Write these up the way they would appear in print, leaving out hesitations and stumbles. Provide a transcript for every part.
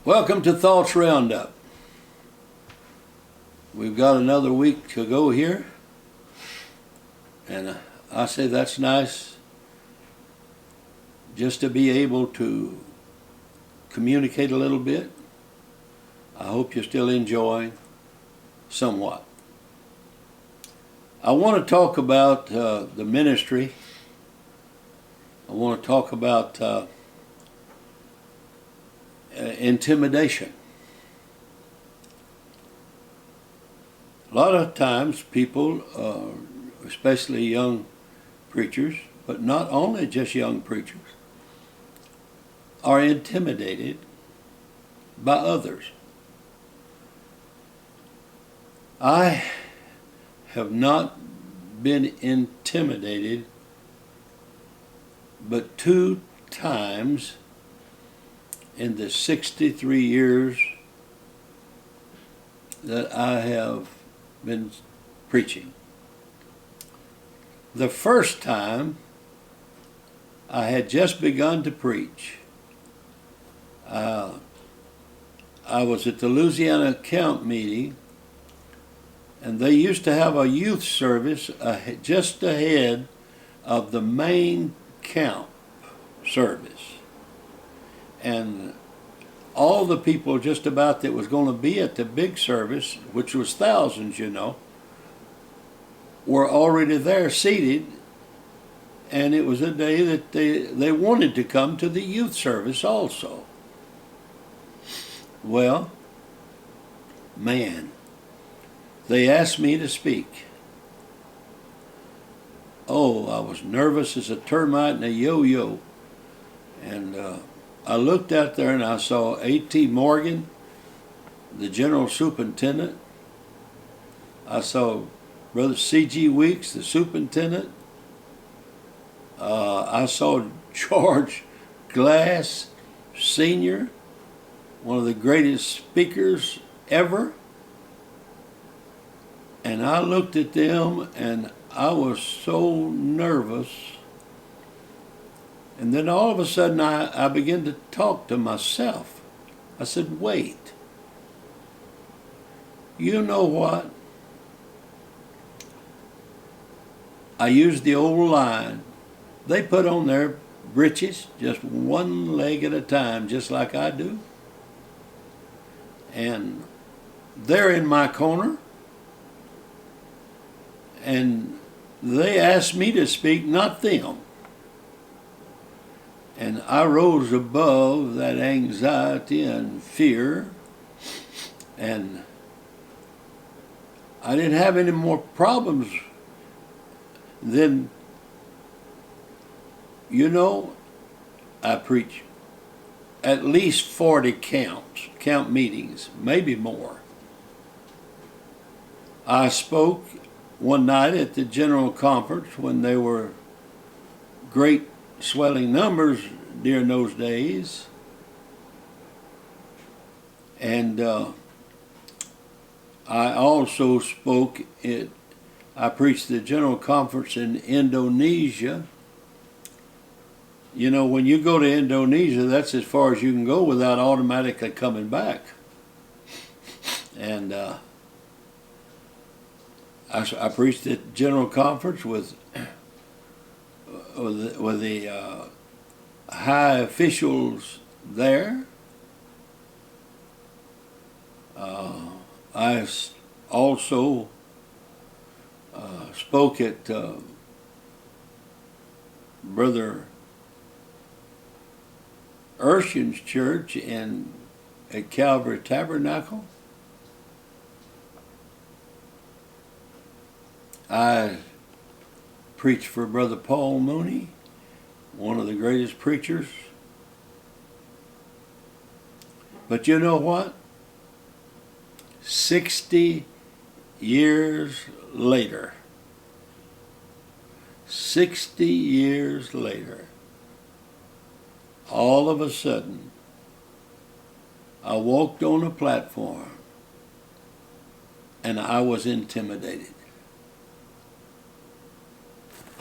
Welcome to Thoughts Roundup. We've got another week to go here, and I say that's nice just to be able to communicate a little bit. I hope you're still enjoying somewhat. I want to talk about the ministry. I want to talk about intimidation. A lot of times people, especially young preachers, but not only just young preachers, are intimidated by others. I have not been intimidated but 2 times in the 63 years that I have been preaching. The first time I had just begun to preach. I was at the Louisiana camp meeting, and they used to have a youth service just ahead of the main camp service. And all the people just about that was going to be at the big service, which was thousands, were already there seated, and it was a day that they wanted to come to the youth service also. Well, man, they asked me to speak. Oh, I was nervous as a termite in a yo-yo. And I looked out there and I saw A.T. Morgan, the general superintendent. I saw Brother C.G. Weeks, the superintendent. I saw George Glass, Sr., one of the greatest speakers ever. And I looked at them and I was so nervous. And then all of a sudden I began to talk to myself. I said, wait, you know what? I used the old line. They put on their breeches just one leg at a time, just like I do. And they're in my corner. And they asked me to speak, not them. And I rose above that anxiety and fear, and I didn't have any more problems than, I preach at least 40 camp meetings, maybe more. I spoke one night at the general conference when there were great swelling numbers during those days. And I also spoke I preached the general conference in Indonesia. When you go to Indonesia, that's as far as you can go without automatically coming back. And I preached at general conference with the high officials there. I also spoke at Brother Urshan's church at Calvary Tabernacle. I preached for Brother Paul Mooney, one of the greatest preachers. But you know what? 60 years later, 60 years later, all of a sudden, I walked on a platform and I was intimidated.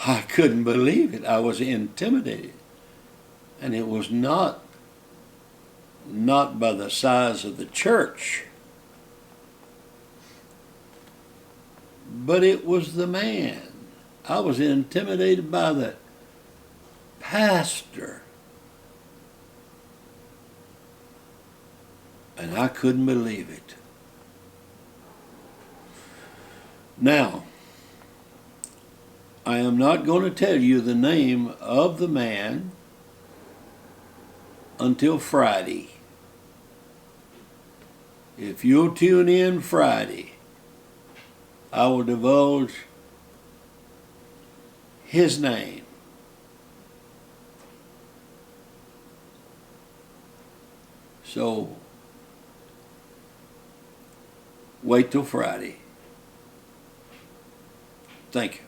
I couldn't believe it. I was intimidated. And it was not not by the size of the church, but it was the man. I was intimidated by the pastor. And I couldn't believe it. Now, I am not going to tell you the name of the man until Friday. If you'll tune in Friday, I will divulge his name. So, wait till Friday. Thank you.